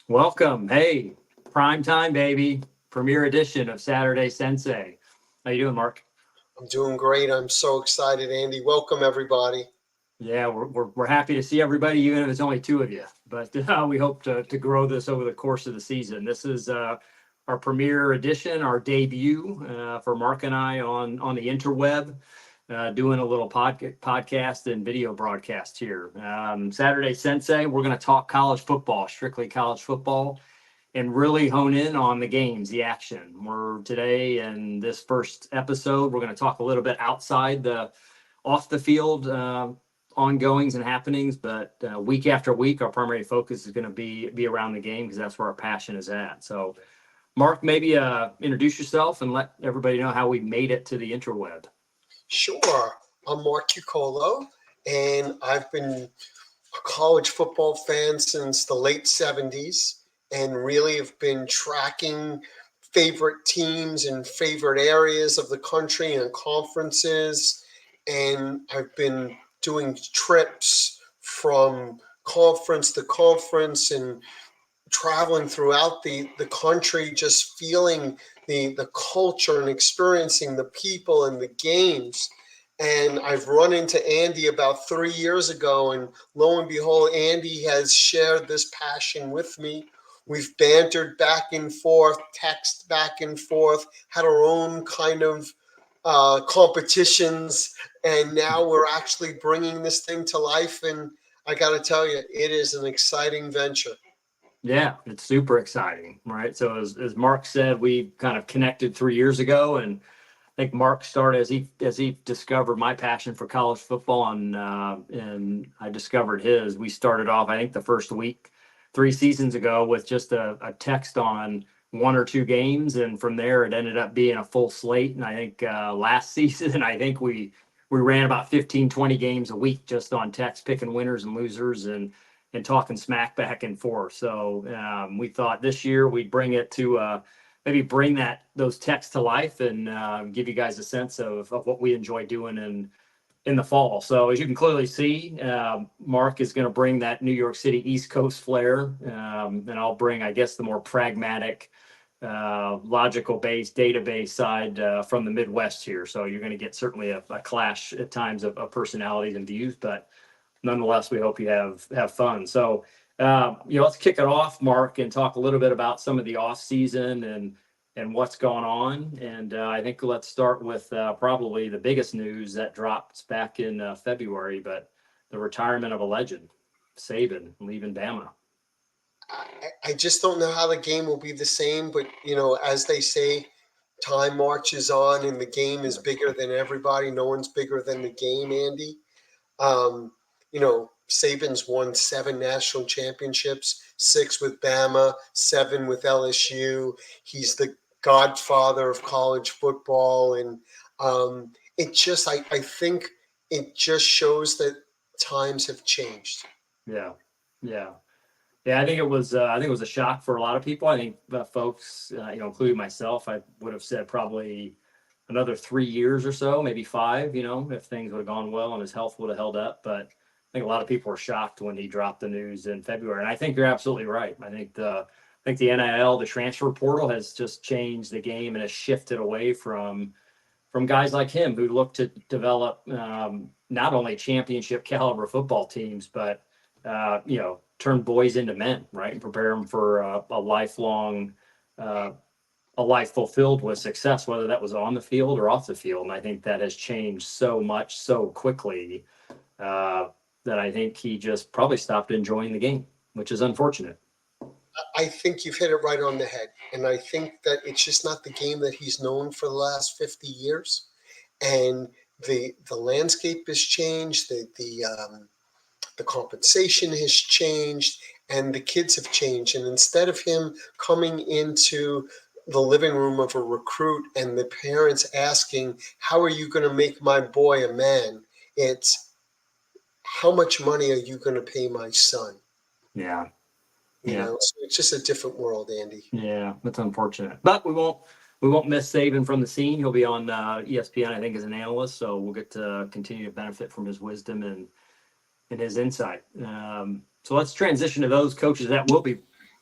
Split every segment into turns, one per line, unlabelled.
Welcome. Hey, prime time, baby. Premiere edition of Saturday Sensei. How you doing, Mark?
I'm doing great. I'm so excited, Andy. Welcome, everybody.
Yeah, we're happy to see everybody, even if it's only two of you. But we hope to grow this over the course of the season. This is our premiere edition, our debut for Mark and I on the interweb, doing a little podcast and video broadcast here. Saturday Sensei, we're going to talk college football, strictly college football, and really hone in on the games, the action. We're today in this first episode, we're going to talk a little bit outside the off the field ongoings and happenings, but week after week, our primary focus is going to be around the game because that's where our passion is at. So, Mark, maybe introduce yourself and let everybody know how we made it to the interweb.
Sure. I'm Mark Cucolo, and I've been a college football fan since the late 70s and really have been tracking favorite teams in favorite areas of the country and conferences. And I've been doing trips from conference to conference and traveling throughout the country, just feeling the culture and experiencing the people and the games. And I've run into Andy about 3 years ago, and lo and behold, Andy has shared this passion with me. We've bantered back and forth, text back and forth, had our own kind of competitions, and now we're actually bringing this thing to life. And I got to tell you, it is an exciting venture.
Yeah, it's super exciting, right? So as Mark said, we kind of connected 3 years ago, and I think Mark started as he discovered my passion for college football, and I discovered his. We started off, I think, the first week 3 seasons ago with just a text on one or two games, and from there it ended up being a full slate. And I think last season, I think we ran about 15, 20 games a week just on text, picking winners and losers and talking smack back and forth. So we thought this year we'd bring it to maybe bring those texts to life and give you guys a sense of what we enjoy doing in the fall. So as you can clearly see, Mark is going to bring that New York City East Coast flair, and I'll bring, I guess, the more pragmatic, logical based, database side from the Midwest here. So you're going to get certainly a clash at times of personalities and views, but nonetheless, we hope you have fun. So, let's kick it off, Mark, and talk a little bit about some of the off season and what's going on. And I think let's start with probably the biggest news that dropped back in February, but the retirement of a legend, Saban, leaving Bama.
I just don't know how the game will be the same, but as they say, time marches on and the game is bigger than everybody. No one's bigger than the game, Andy. Saban's won 7 national championships, 6 with Bama, 7 with LSU. He's the godfather of college football. And I think it just shows that times have changed.
Yeah, yeah. Yeah, I think it was a shock for a lot of people. I think folks, including myself, I would have said probably another 3 years or so, maybe five, if things would have gone well and his health would have held up. But I think a lot of people were shocked when he dropped the news in February. And I think you're absolutely right. I think the NIL, the transfer portal has just changed the game and has shifted away from guys like him who look to develop not only championship caliber football teams, but turn boys into men, right, and prepare them for a lifelong, a life fulfilled with success, whether that was on the field or off the field. And I think that has changed so much so quickly that I think he just probably stopped enjoying the game, which is unfortunate.
I think you've hit it right on the head. And I think that it's just not the game that he's known for the last 50 years. And the landscape has changed, the compensation has changed, and the kids have changed. And instead of him coming into the living room of a recruit and the parents asking, how are you going to make my boy a man? It's, how much money are you going to pay my son?
Yeah. Yeah.
So it's just a different world, Andy.
Yeah, that's unfortunate. But we won't miss Saban from the scene. He'll be on ESPN, I think, as an analyst. So we'll get to continue to benefit from his wisdom and his insight. So let's transition to those coaches that will be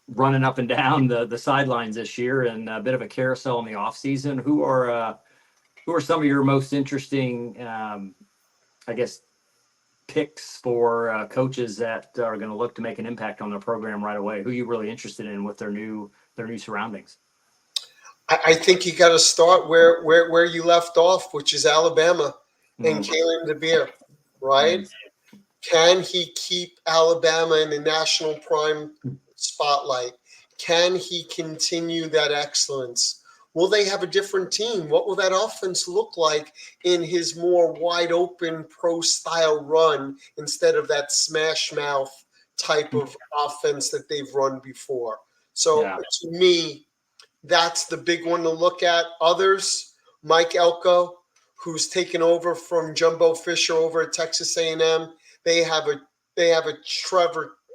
running up and down the sidelines this year, and a bit of a carousel in the off season. Who are some of your most interesting, I guess, picks for coaches that are going to look to make an impact on their program right away? Who are you really interested in with their new surroundings?
I think you got to start where you left off, which is Alabama and Kalen DeBeer, right? Can he keep Alabama in the national prime spotlight? Can he continue that excellence? Will they have a different team? What will that offense look like in his more wide open pro style run instead of that smash mouth type of offense that they've run before? So to me, that's the big one to look at. Others, Mike Elko, who's taken over from Jumbo Fisher over at Texas A&M. They have a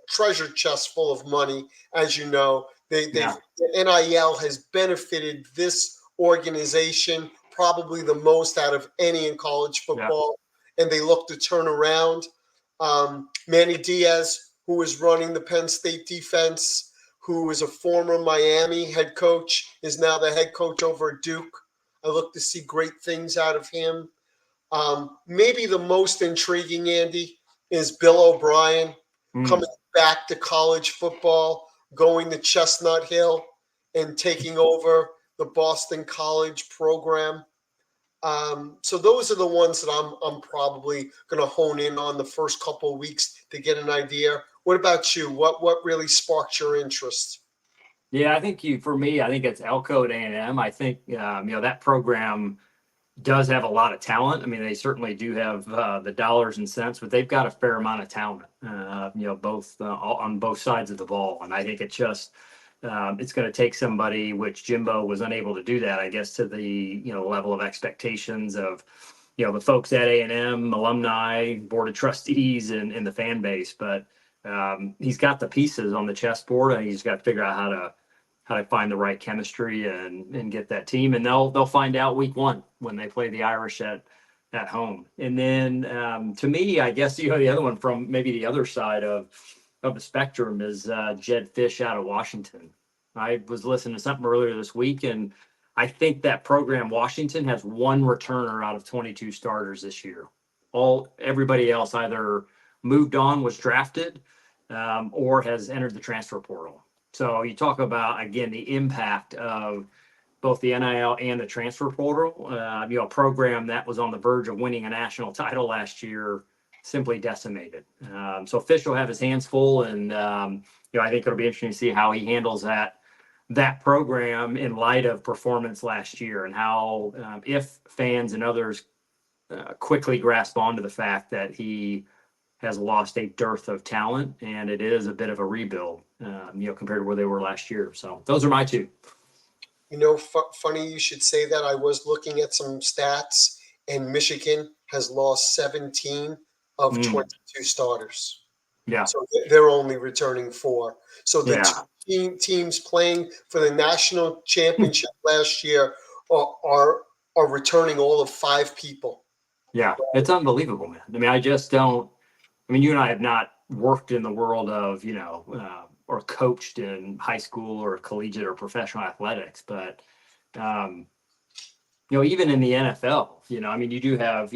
treasure chest full of money, as you know. The NIL has benefited this organization probably the most out of any in college football, and they look to turn around. Manny Diaz, who is running the Penn State defense, who is a former Miami head coach, is now the head coach over at Duke. I look to see great things out of him. Maybe the most intriguing, Andy, is Bill O'Brien coming back to college football, going to Chestnut Hill and taking over the Boston College program. So those are the ones that I'm probably going to hone in on the first couple of weeks to get an idea. What about you? What really sparked your interest?
Yeah, I think for me, I think it's Elko at A&M. I think that program does have a lot of talent. I mean, they certainly do have the dollars and cents, but they've got a fair amount of talent. Both on both sides of the ball, and I think it's just it's going to take somebody, which Jimbo was unable to do that, I guess, to the level of expectations of the folks at A&M, alumni, board of trustees, and the fan base. But he's got the pieces on the chessboard, and he's got to figure out how to find the right chemistry and get that team. And they'll find out week one when they play the Irish at home. And then to me, I guess the other one from maybe the other side of the spectrum is Jed Fish out of Washington. I was listening to something earlier this week, and I think that program, Washington, has one returner out of 22 starters this year. Everybody else either moved on, was drafted, or has entered the transfer portal. So you talk about, again, the impact of both the NIL and the transfer portal. A program that was on the verge of winning a national title last year simply decimated. So Fish will have his hands full, and I think it'll be interesting to see how he handles that program in light of performance last year, and how if fans and others quickly grasp onto the fact that he has lost a dearth of talent, and it is a bit of a rebuild, compared to where they were last year. So those are my two.
Funny you should say that. I was looking at some stats, and Michigan has lost 17 of 22 starters.
Yeah.
So they're only returning 4. So the two teams playing for the national championship last year are returning all of 5 people.
Yeah, it's unbelievable, man. I mean, I just don't. I mean, you and I have not worked in the world of, or coached in high school or collegiate or professional athletics, but, even in the NFL, I mean, you do have,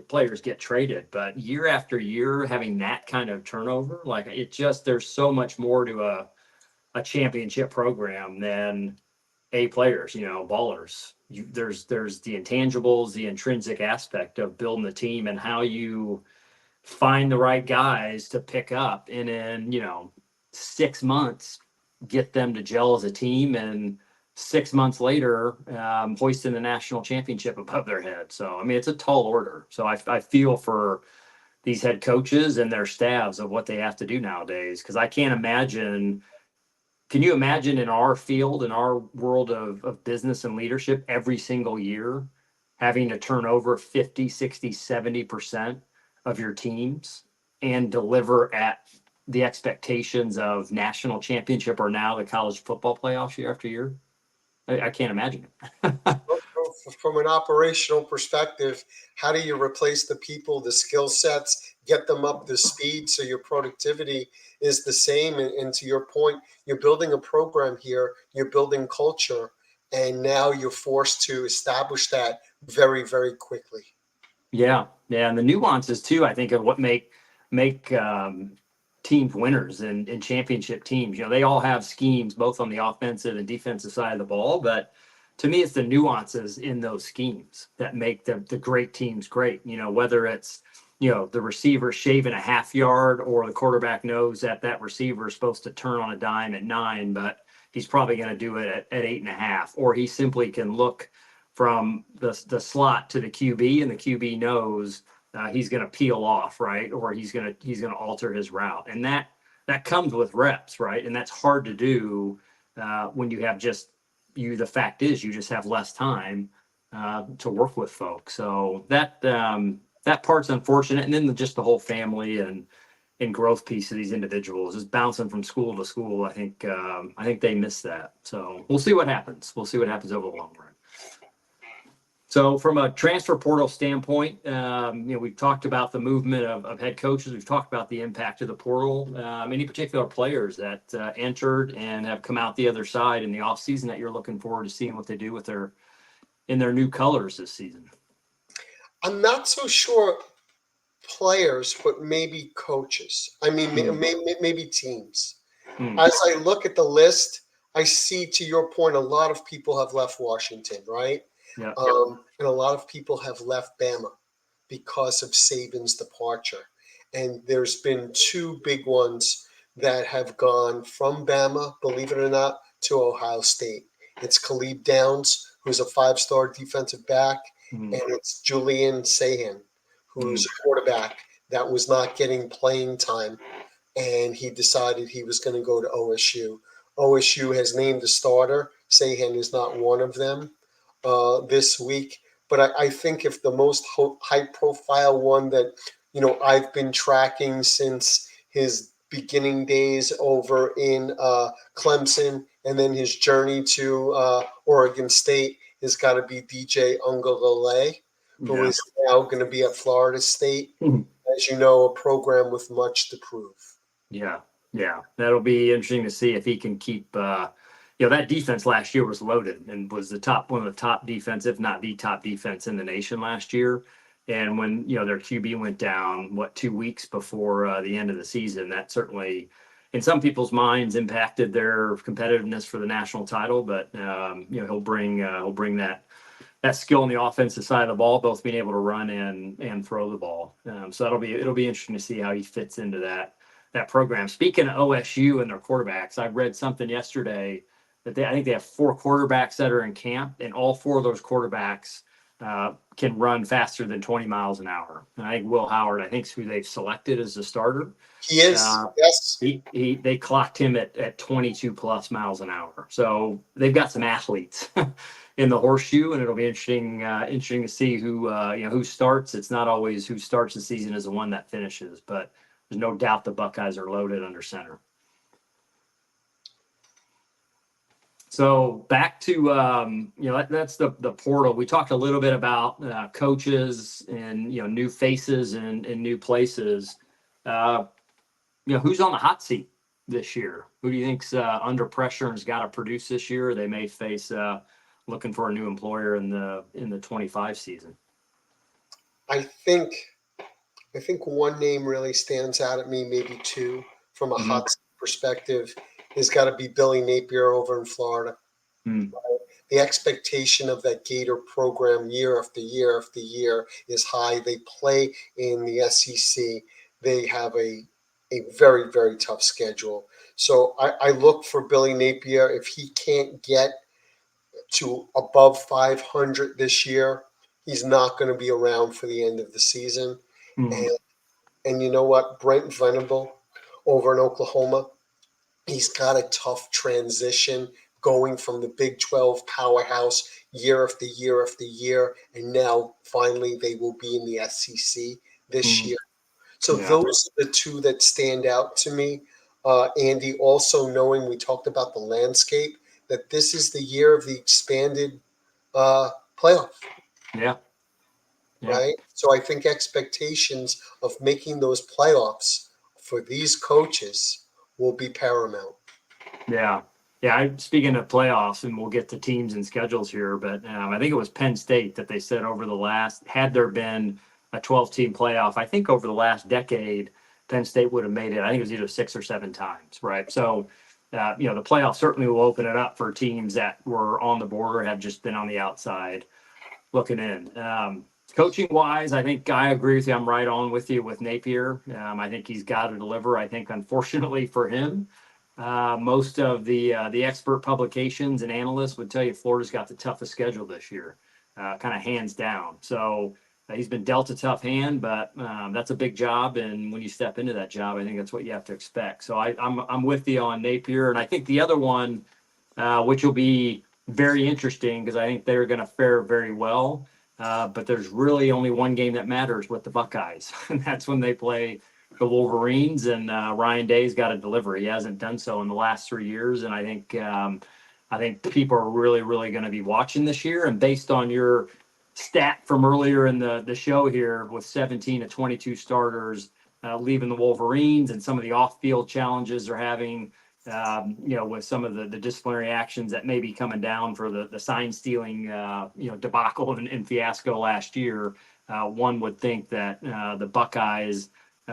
players get traded, but year after year, having that kind of turnover, like there's so much more to a championship program than players, ballers. There's the intangibles, the intrinsic aspect of building the team, and how you find the right guys to pick up, and in 6 months get them to gel as a team, and 6 months later hoisting the national championship above their head. So I mean, it's a tall order. So I feel for these head coaches and their staffs of what they have to do nowadays, because I can't imagine. Can you imagine in our field, in our world of business and leadership, every single year having to turn over 50, 60, 70% of your teams and deliver at the expectations of national championship or now the college football playoffs year after year? I can't imagine it.
from an operational perspective, how do you replace the people, the skill sets, get them up to speed so your productivity is the same? And to your point, you're building a program here, you're building culture, and now you're forced to establish that very, very quickly.
Yeah, yeah, and the nuances too, I think, of what make teams winners and championship teams. You know, they all have schemes both on the offensive and defensive side of the ball, but to me, it's the nuances in those schemes that make the great teams great. You know, whether it's the receiver shaving a half yard, or the quarterback knows that receiver is supposed to turn on a dime at 9, but he's probably going to do it at 8.5, or he simply can look from the slot to the QB, and the QB knows he's going to peel off, right, or he's going to alter his route, and that comes with reps, right, and that's hard to do when you have just you. The fact is, you just have less time to work with folks, so that part's unfortunate, and then just the whole family and growth piece of these individuals is bouncing from school to school. I think they miss that, so we'll see what happens. We'll see what happens over the long run. So from a transfer portal standpoint, we've talked about the movement of head coaches. We've talked about the impact of the portal. Any particular players that entered and have come out the other side in the offseason that you're looking forward to seeing what they do with in their new colors this season?
I'm not so sure players, but maybe coaches. I mean, maybe teams. As I look at the list, I see, to your point, a lot of people have left Washington, right?
Yeah.
And a lot of people have left Bama because of Saban's departure. And there's been two big ones that have gone from Bama, believe it or not, to Ohio State. It's Khalid Downs, who's a 5-star defensive back, and it's Julian Sahan, who's a quarterback that was not getting playing time, and he decided he was going to go to OSU. OSU has named a starter. Sahan is not one of them this week. But I think if the most high-profile one that I've been tracking since his beginning days over in Clemson, and then his journey to Oregon State, has got to be DJ Ungalale, who is now going to be at Florida State. As you know, a program with much to prove.
Yeah, that'll be interesting to see if he can keep. That defense last year was loaded and was one of the top defense, if not the top defense in the nation last year. And when their QB went down, 2 weeks before the end of the season, that certainly, in some people's minds, impacted their competitiveness for the national title. But he'll bring that skill on the offensive side of the ball, both being able to run and throw the ball. So it'll be interesting to see how he fits into that program. Speaking of OSU and their quarterbacks, I read something yesterday that I think they have 4 quarterbacks that are in camp, and all 4 of those quarterbacks can run faster than 20 miles an hour. And I think Will Howard, is who they've selected as the starter.
He is, yes.
They clocked him at 22 plus miles an hour. So they've got some athletes in the horseshoe, and it'll be interesting to see who starts. It's not always who starts the season is the one that finishes, but there's no doubt the Buckeyes are loaded under center. So back to that's the portal. We talked a little bit about coaches and new faces and new places. Who's on the hot seat this year? Who do you think's under pressure and has got to produce this year? They may face looking for a new employer in the 25 season.
I think one name really stands out at me, maybe two, from a hot seat perspective. Has got to be Billy Napier over in Florida. The expectation of that Gator program year after year after year is high. They play in the SEC. They have a very, very tough schedule. So I look for Billy Napier. If he can't get to above 500 this year, he's not going to be around for the end of the season. And you know what? Brent Venable over in Oklahoma, he's got a tough transition going from the Big 12 powerhouse year after year after year, and now finally they will be in the SEC this year. So those are the two that stand out to me. Andy, also knowing we talked about the landscape, that this is the year of the expanded playoff,
Yeah. Yeah.
right? So I think expectations of making those playoffs for these coaches will be paramount.
Yeah. Yeah. Speaking of playoffs, and we'll get to teams and schedules here, but I think it was Penn State that they said over the last, had there been a 12-team playoff, I think over the last decade, Penn State would have made it. I think it was either 6 or 7 times, right? So, the playoffs certainly will open it up for teams that were on the border, have just been on the outside looking in. Coaching wise, I think I agree with you. I'm right on with you with Napier. I think he's got to deliver. I think, unfortunately for him, most of the expert publications and analysts would tell you Florida's got the toughest schedule this year, kind of hands down. So he's been dealt a tough hand, but that's a big job. And when you step into that job, I think that's what you have to expect. So I'm with you on Napier, and I think the other one, which will be very interesting because I think they're going to fare very well. But there's really only one game that matters with the Buckeyes, and that's when they play the Wolverines. And Ryan Day's got to deliver. He hasn't done so in the last 3 years, and I think people are really, really going to be watching this year. And based on your stat from earlier in the show here, with 17 to 22 starters leaving the Wolverines, and some of the off-field challenges they're having, with some of the disciplinary actions that may be coming down for the sign stealing, debacle and fiasco last year, one would think that the Buckeyes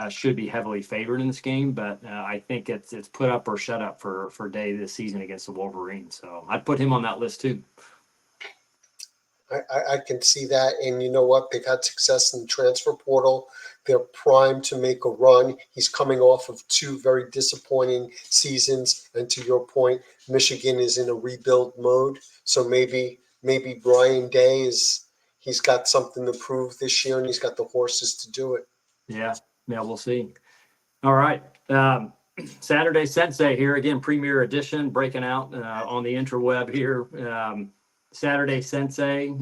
should be heavily favored in this game. But I think it's put up or shut up for Day this season against the Wolverines. So I'd put him on that list too.
I can see that. And you know what? They've had success in the transfer portal. They're primed to make a run. He's coming off of 2 very disappointing seasons. And to your point, Michigan is in a rebuild mode. So maybe Brian Day he's got something to prove this year, and he's got the horses to do it.
Yeah, we'll see. All right. Saturday Sensei here again, premiere edition, breaking out on the interweb here. Saturday Sensei,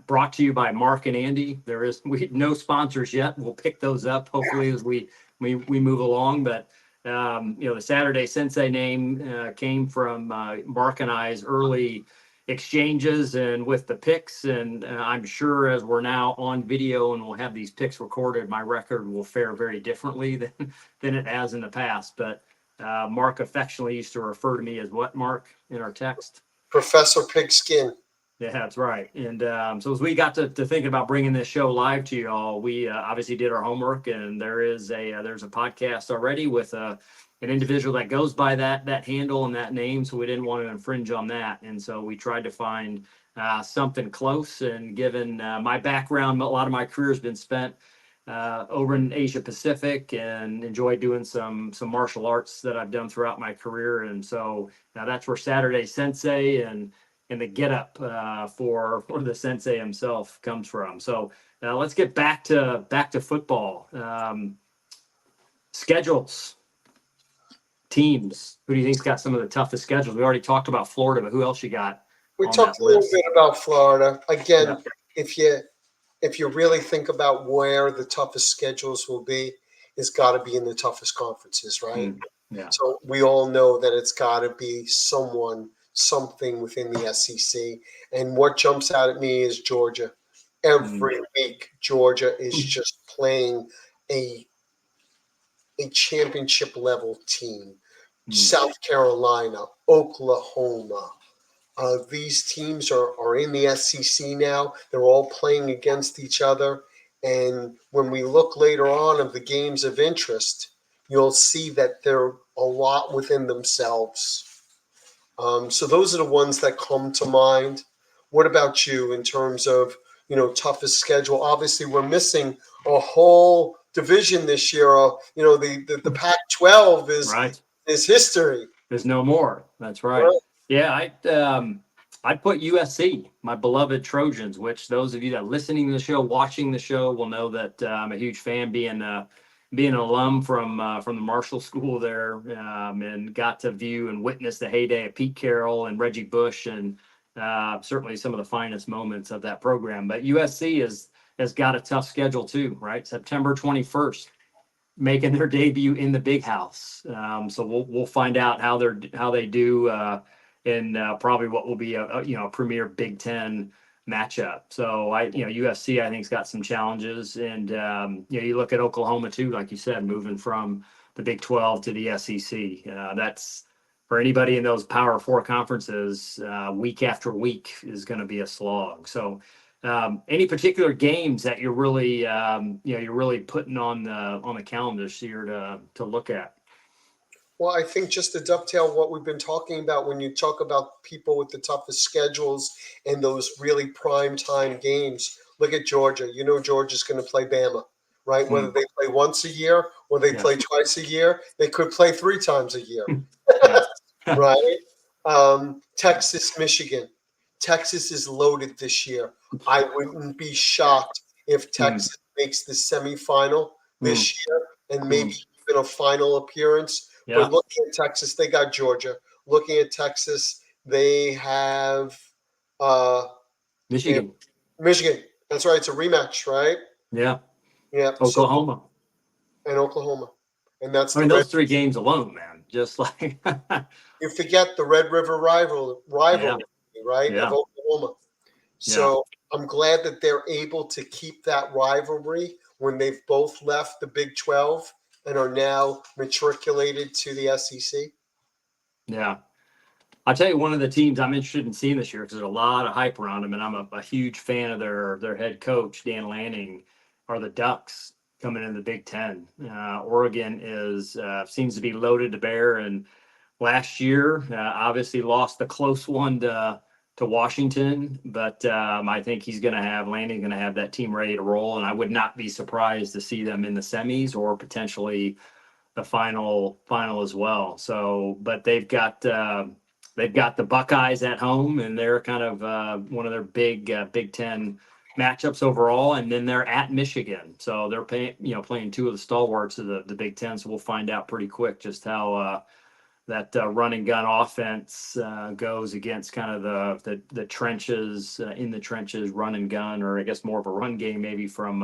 brought to you by Mark and Andy. We no sponsors yet. We'll pick those up hopefully as we move along. But the Saturday Sensei name came from Mark and I's early exchanges and with the picks. And I'm sure as we're now on video and we'll have these picks recorded, my record will fare very differently than it has in the past. But Mark affectionately used to refer to me as what, Mark, in our text?
Professor Pigskin.
Yeah, that's right. And so as we got to thinking about bringing this show live to you all, we obviously did our homework, and there's a podcast already with an individual that goes by that handle and that name. So we didn't want to infringe on that. And so we tried to find something close. And given my background, a lot of my career has been spent over in Asia Pacific, and enjoyed doing some martial arts that I've done throughout my career. And so now that's where Saturday Sensei and the get up for the Sensei himself comes from. So let's get back to football. Schedules, teams. Who do you think's got some of the toughest schedules? We already talked about Florida, but who else you got?
We talked a little bit about Florida. Again,
Yeah.
if you really think about where the toughest schedules will be, it's got to be in the toughest conferences, right?
Yeah.
So we all know that it's got to be something within the SEC. And what jumps out at me is Georgia. Every week, Georgia is just playing a championship level team. South Carolina, Oklahoma. These teams are in the SEC now. They're all playing against each other. And when we look later on of the games of interest, you'll see that they're a lot within themselves. So those are the ones that come to mind. What about you in terms of, toughest schedule? Obviously, we're missing a whole division this year. The Pac-12 is history.
There's no more. That's right.
Right.
Yeah, I'd put USC, my beloved Trojans, which those of you that are listening to the show, watching the show, will know that I'm a huge fan, being an alum from the Marshall School there, and got to view and witness the heyday of Pete Carroll and Reggie Bush, and certainly some of the finest moments of that program. But USC has got a tough schedule too, right? September 21st, making their debut in the Big House. So we'll find out how they do in probably what will be a premier Big Ten matchup. So USC, I think, has got some challenges. And, you look at Oklahoma too, like you said, moving from the Big 12 to the SEC. That's for anybody in those Power Four conferences, week after week is going to be a slog. So, any particular games that you're really, you're really putting on the calendar this year to look at?
Well, I think just to dovetail what we've been talking about, when you talk about people with the toughest schedules and those really prime time games, look at Georgia. You know Georgia's going to play Bama, right? Whether they play once a year or they play twice a year, they could play 3 times a year,
Yeah.
right? Texas, Michigan. Texas is loaded this year. I wouldn't be shocked if Texas makes the semifinal this year and maybe even a final appearance.
Yeah.
But looking at Texas, they got Georgia. Looking at Texas, they have
Michigan.
Michigan. That's right. It's a rematch, right?
Yeah.
Yeah.
Oklahoma.
And Oklahoma. And that's
I mean, those 3 games alone, man, just like
you forget the Red River rivalry, right?
Yeah.
Of Oklahoma. So I'm glad that they're able to keep that rivalry when they've both left the Big 12 and are now matriculated to the SEC.
Yeah. I'll tell you one of the teams I'm interested in seeing this year because there's a lot of hype around them, and I'm a huge fan of their head coach, Dan Lanning, are the Ducks coming in the Big Ten. Oregon seems to be loaded to bear, and last year obviously lost the close one to Washington, but I think Lanning's going to have that team ready to roll, and I would not be surprised to see them in the semis or potentially the final as well. So, but they've got the Buckeyes at home, and they're kind of one of their big Big Ten matchups overall. And then they're at Michigan, so they're playing 2 of the stalwarts of the Big Ten. So we'll find out pretty quick just how that run and gun offense goes against kind of the trenches, in the trenches, run and gun, or I guess more of a run game maybe from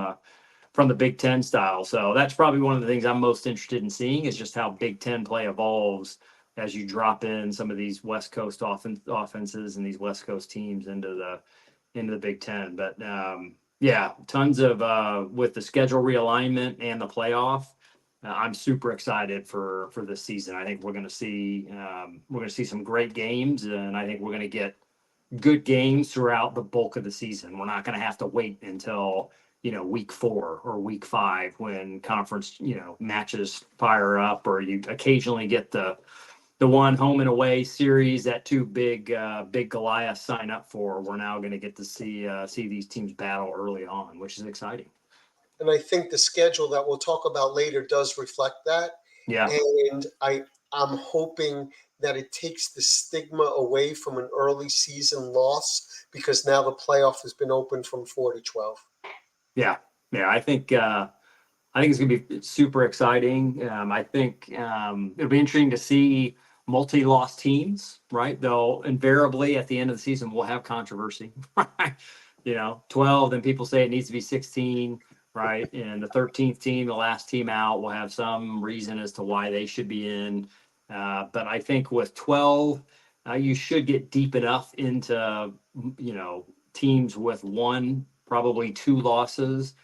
the Big Ten style. So that's probably one of the things I'm most interested in seeing is just how Big Ten play evolves as you drop in some of these West Coast offenses and these West Coast teams into the Big Ten. But tons of with the schedule realignment and the playoff. I'm super excited for this season. I think we're going to see some great games, and I think we're going to get good games throughout the bulk of the season. We're not going to have to wait until week 4 or week 5 when conference matches fire up, or you occasionally get the one home and away series that 2 big Goliaths sign up for. We're now going to get to see these teams battle early on, which is exciting.
And I think the schedule that we'll talk about later does reflect that.
Yeah.
And I'm hoping that it takes the stigma away from an early season loss because now the playoff has been opened from 4 to 12.
Yeah. I think it's going to be super exciting. I think it'll be interesting to see multi-loss teams, right? Though invariably at the end of the season, we'll have controversy, right? 12, then people say it needs to be 16, right? And the 13th team, the last team out, will have some reason as to why they should be in. But I think with 12, you should get deep enough into, teams with 1, probably 2 losses,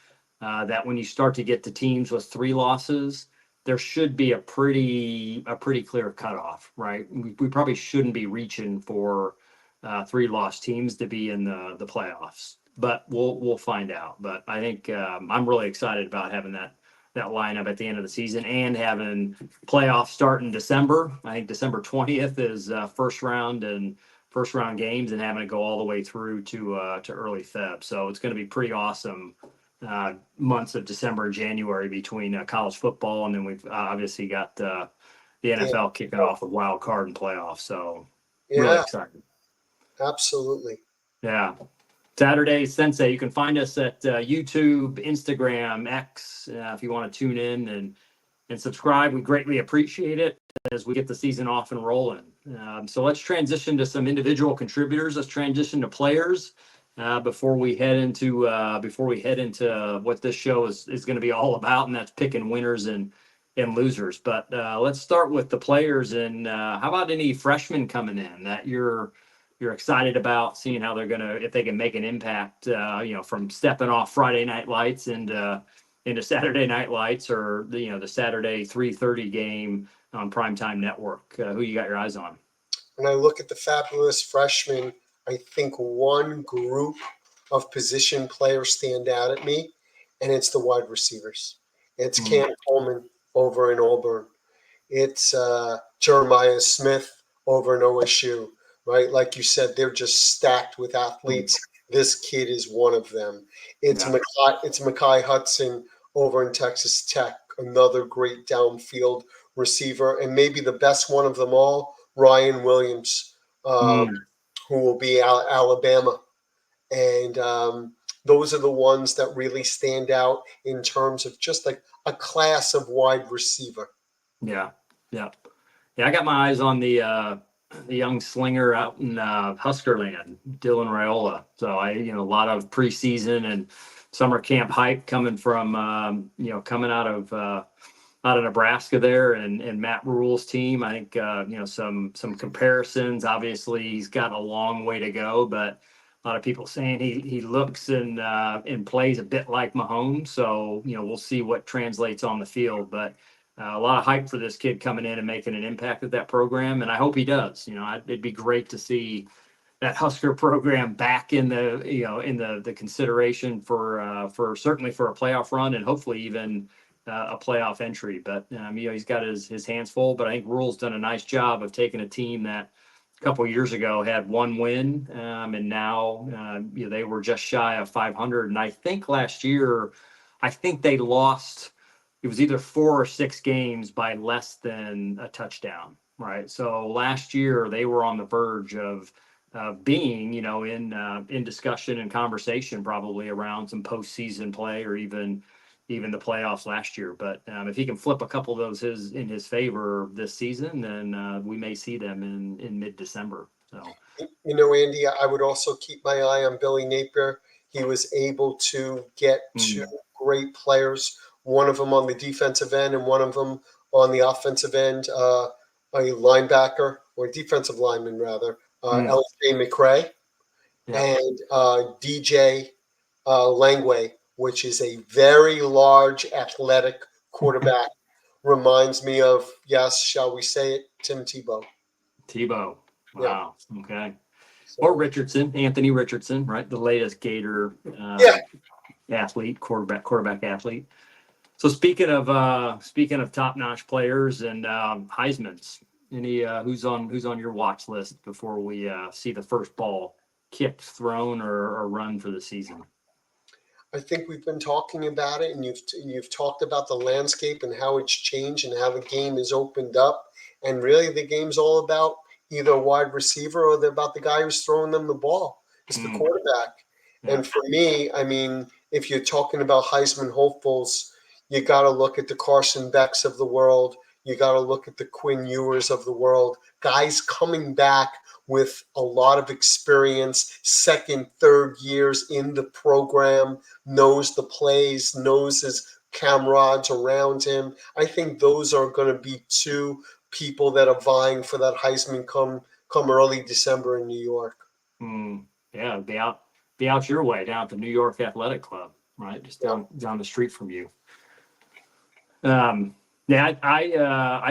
that when you start to get to teams with 3 losses, there should be a pretty clear cutoff, right? We probably shouldn't be reaching for 3 lost teams to be in the playoffs, but we'll find out. But I think I'm really excited about having that lineup at the end of the season and having playoffs start in December. I think December 20th is first round games, and having it go all the way through to early Feb. So it's going to be pretty awesome months of December and January between college football, and then we've obviously got the NFL kicking off with wild card and playoffs. So really excited.
Absolutely.
Yeah. Saturday, Sensei. You can find us at YouTube, Instagram, X, if you want to tune in and subscribe. We greatly appreciate it as we get the season off and rolling. So let's transition to some individual contributors. Let's transition to players before we head into what this show is going to be all about, and that's picking winners and losers. But let's start with the players. And how about any freshmen coming in that you're you're excited about, seeing how they're gonna, if they can make an impact, from stepping off Friday night lights into Saturday night lights, or the Saturday 3:30 game on Primetime Network. Who you got your eyes on?
When I look at the fabulous freshmen, I think one group of position players stand out at me, and it's the wide receivers. It's Cam Coleman over in Auburn. It's Jeremiah Smith over in OSU, right? Like you said, they're just stacked with athletes. This kid is one of them. It's
Yeah.
Mekhi Hudson over in Texas Tech, another great downfield receiver, and maybe the best one of them all, Ryan Williams, who will be Alabama. And those are the ones that really stand out in terms of just like a class of wide receiver.
Yeah, yeah, yeah. I got my eyes on the young slinger out in Huskerland, Dylan Raiola. So a lot of preseason and summer camp hype coming from coming out of Nebraska there, and Matt Rule's team. I think some comparisons. Obviously, he's got a long way to go, but a lot of people saying he looks and plays a bit like Mahomes. So we'll see what translates on the field, but. A lot of hype for this kid coming in and making an impact at that program, and I hope he does. It'd be great to see that Husker program back in the consideration for certainly for a playoff run, and hopefully even a playoff entry. But he's got his hands full. But I think Rule's done a nice job of taking a team that a couple of years ago had one win, and now they were just shy of 500. And I think last year, they lost. It was either 4 or 6 games by less than a touchdown, right? So last year they were on the verge of being, in discussion and conversation probably around some postseason play, or even the playoffs last year. But if he can flip a couple of those in his favor this season, then we may see them in mid-December. So
Andy, I would also keep my eye on Billy Napier. He was able to get 2 great players, one of them on the defensive end and one of them on the offensive end, a linebacker or defensive lineman rather, L.J. McCray, and DJ Langway, which is a very large athletic quarterback. Reminds me of, yes, shall we say it, Tim Tebow.
Wow. Yeah. Okay.
So,
Or Anthony Richardson, right? The latest Gator athlete, quarterback athlete. So speaking of top-notch players and Heisman's, any who's on your watch list before we see the first ball kicked, thrown, or run for the season?
I think we've been talking about it, and you've talked about the landscape and how it's changed and how the game is opened up. And really, the game's all about either a wide receiver or about the guy who's throwing them the ball. It's the quarterback. Yeah. And for me, I mean, if you're talking about Heisman hopefuls, you got to look at the Carson Becks of the world. You got to look at the Quinn Ewers of the world. Guys coming back with a lot of experience, second, third years in the program, knows the plays, knows his comrades around him. I think those are going to be 2 people that are vying for that Heisman come early December in New York.
Yeah, be out your way, down at the New York Athletic Club, right? Just down the street from you. I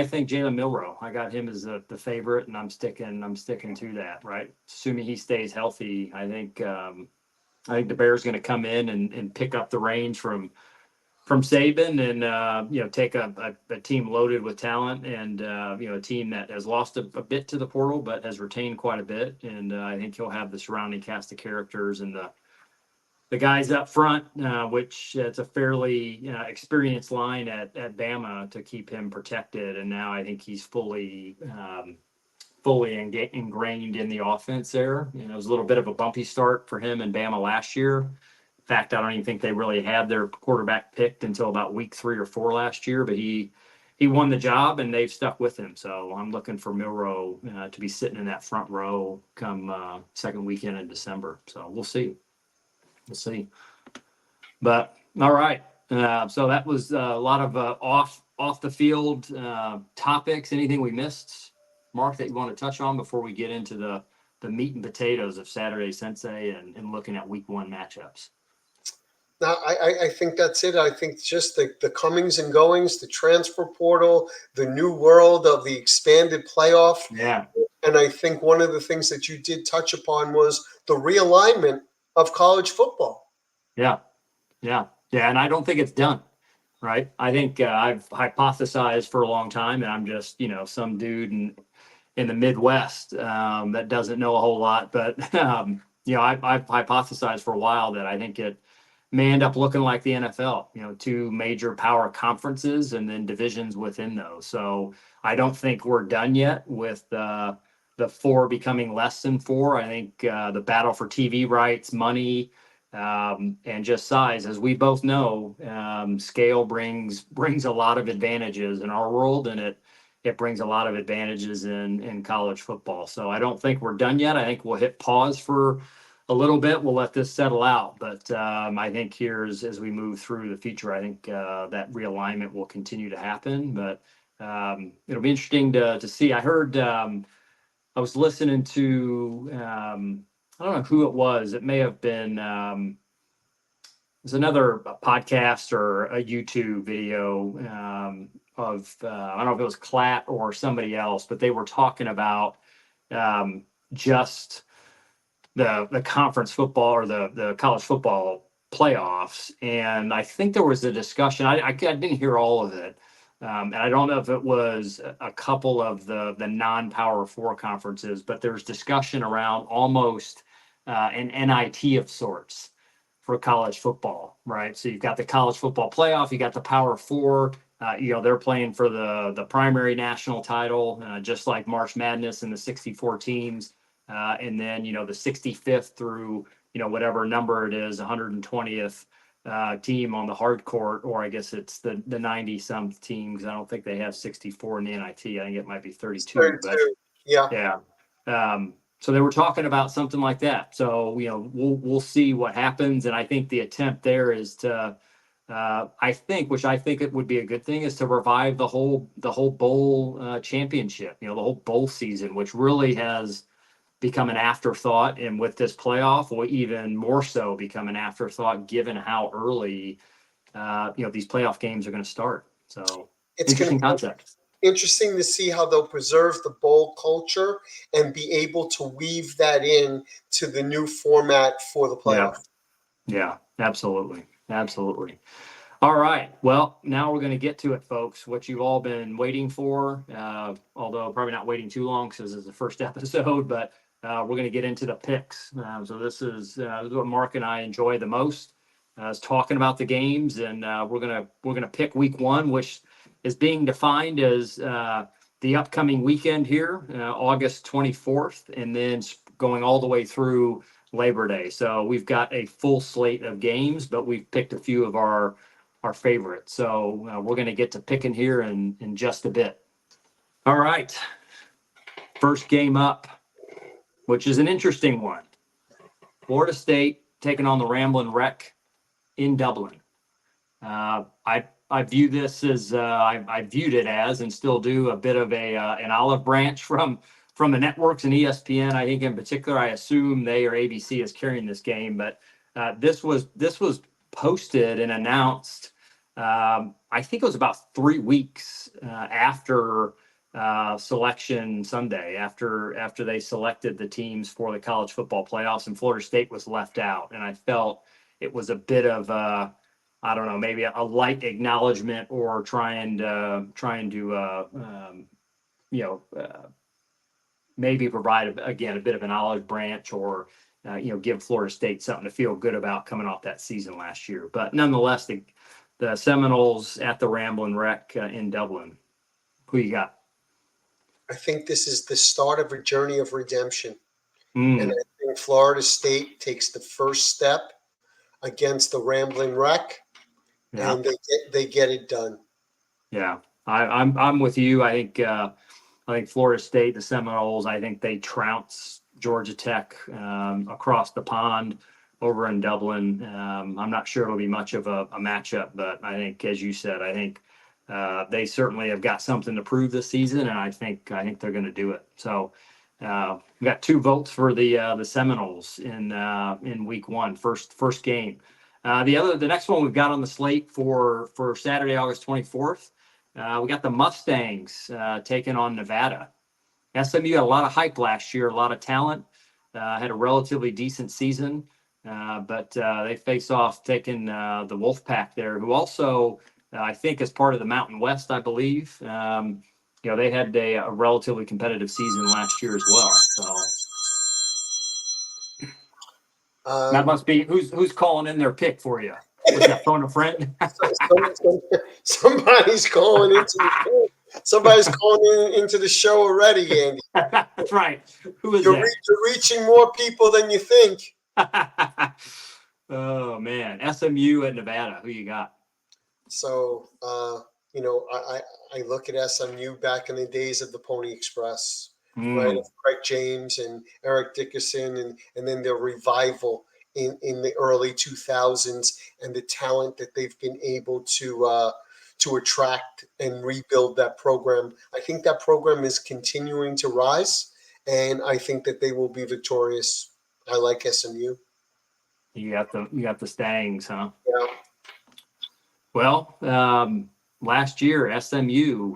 think Jalen Milroe. I got him as the favorite, and I'm sticking to that. Right, assuming he stays healthy, I think the Bears going to come in and pick up the reins from Saban, and take a team loaded with talent, and a team that has lost a bit to the portal but has retained quite a bit. And I think he'll have the surrounding cast of characters and the guys up front, which it's a fairly experienced line at Bama to keep him protected. And now I think he's fully ingrained in the offense there. It was a little bit of a bumpy start for him in Bama last year. In fact, I don't even think they really had their quarterback picked until about week 3 or 4 last year, but he won the job and they've stuck with him. So I'm looking for Milroe to be sitting in that front row come second weekend in December. So we'll see. But all right. So that was a lot of off the field topics. Anything we missed, Mark, that you want to touch on before we get into the the meat and potatoes of Saturday Sensei and looking at week one matchups.
Now, I think that's it. I think just the comings and goings, the transfer portal, the new world of the expanded playoff.
Yeah.
And I think one of the things that you did touch upon was the realignment of college football.
Yeah. Yeah. Yeah. And I don't think it's done. Right. I think I've hypothesized for a long time, and I'm just, some dude in the Midwest that doesn't know a whole lot. But, I've hypothesized for a while that I think it may end up looking like the NFL, two major power conferences and then divisions within those. So I don't think we're done yet with the four becoming less than four. I think the battle for TV rights, money, and just size, as we both know, scale brings a lot of advantages in our world, and it brings a lot of advantages in college football. So I don't think we're done yet. I think we'll hit pause for a little bit. We'll let this settle out. But I think here as we move through the future, I think that realignment will continue to happen. But it'll be interesting to see. I heard I was listening to I don't know who it was. It may have been it was another podcast or a YouTube video of I don't know if it was Klatt or somebody else, but they were talking about just the conference football or the college football playoffs. And I think there was a discussion. I didn't hear all of it. And I don't know if it was a couple of the non-power four conferences, but there's discussion around almost an NIT of sorts for college football, right? So you've got the college football playoff, you got the power four, they're playing for the primary national title, just like March Madness and the 64 teams. And then, the 65th through, whatever number it is, 120th team on the hard court, or I guess it's the 90 some teams. I don't think they have 64 in the NIT. I think it might be 32.
32.
But
Yeah.
So they were talking about something like that. So, we'll see what happens. And I think the attempt there is to, which I think it would be a good thing, is to revive the whole bowl championship, the whole bowl season, which really has become an afterthought, and with this playoff will even more so become an afterthought given how early these playoff games are going to start. So
It's
interesting concept.
Interesting to see how they'll preserve the bowl culture and be able to weave that in to the new format for the playoff.
Yeah, absolutely. All right. Well, now we're going to get to it, folks. What you've all been waiting for, although probably not waiting too long because this is the first episode, but we're going to get into the picks. So this is what Mark and I enjoy the most, is talking about the games, and we're gonna pick week one, which is being defined as the upcoming weekend here, August 24th, and then going all the way through Labor Day. So we've got a full slate of games, but we've picked a few of our favorites. So we're going to get to picking here in just a bit. All right. First game up, which is an interesting one. Florida State taking on the Ramblin' Wreck in Dublin. I view this as I viewed it as, and still do, a bit of an olive branch from the networks and ESPN. I think in particular, I assume they or ABC is carrying this game, but this was posted and announced. I think it was about 3 weeks after Selection Sunday, after they selected the teams for the college football playoffs, and Florida State was left out. And I felt it was a bit of I don't know, maybe a light acknowledgement, or trying to maybe provide again a bit of an olive branch, or give Florida State something to feel good about coming off that season last year. But nonetheless, the Seminoles at the Ramblin' Wreck in Dublin. Who you got?
I think this is the start of a journey of redemption.
Mm.
And I think Florida State takes the first step against the Ramblin' Wreck,
Yeah.
and they get it done.
Yeah, I'm with you. I think Florida State, the Seminoles, I think they trounce Georgia Tech across the pond over in Dublin. I'm not sure it'll be much of a matchup, but I think, as you said, I think they certainly have got something to prove this season, and I think they're going to do it. So We got 2 votes for the Seminoles in week 1, first game. The next one we've got on the slate for Saturday, August 24th. We got the Mustangs taking on Nevada. SMU had a lot of hype last year, a lot of talent, had a relatively decent season, but they face off taking the Wolfpack there, who also, I think, is part of the Mountain West, I believe. They had a relatively competitive season last year as well. So that must be who's calling in their pick for you. Was that phone a friend?
Somebody's calling into the show. Somebody's calling into the show already, Andy.
That's right. Who is
You're
that?
You're reaching more people than you think.
Oh man, SMU at Nevada. Who you got?
So I look at SMU back in the days of the Pony Express, right? Of Craig James and Eric Dickerson, and then their revival in the early 2000s, and the talent that they've been able to attract and rebuild that program. I think that program is continuing to rise, and I think that they will be victorious. I like SMU.
You got the Stangs, huh?
Yeah.
Well, last year SMU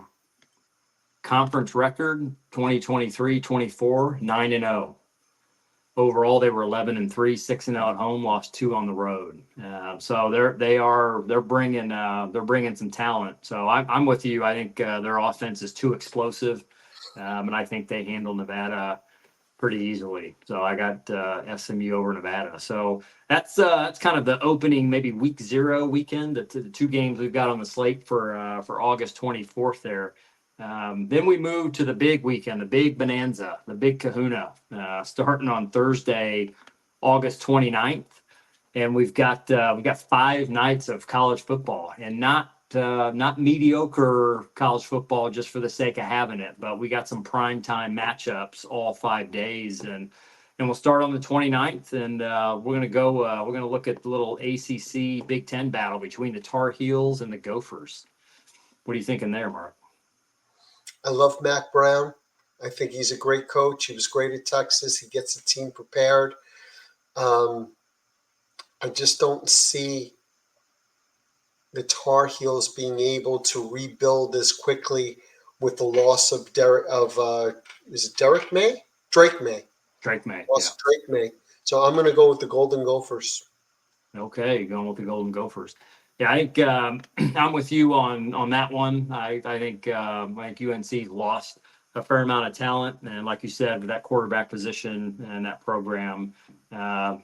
conference record 2023-24 9-0. Overall, they were 11-3, 6-0 at home, lost 2 on the road. So they're bringing some talent. So I'm with you. I think their offense is too explosive, and I think they handle Nevada pretty easily. So I got SMU over Nevada. So that's kind of the opening, maybe week 0 weekend. The 2 games we've got on the slate for August 24th there. Then we move to the big weekend, the big bonanza, the big kahuna, starting on Thursday, August 29th. And we've got 5 nights of college football, and not mediocre college football just for the sake of having it, but we got some primetime matchups all 5 days, and we'll start on the 29th, and we're gonna look at the little ACC Big Ten battle between the Tar Heels and the Gophers. What are you thinking there, Mark?
I love Mac Brown. I think he's a great coach. He was great at Texas. He gets the team prepared. I just don't see the Tar Heels being able to rebuild as quickly with the loss of is it Derek May? Drake May.
Drake May.
Lost Drake May. So I'm going to go with the Golden Gophers.
Okay, going with the Golden Gophers. Yeah, I think I'm with you on that one. I think UNC lost a fair amount of talent, and like you said, that quarterback position and that program, I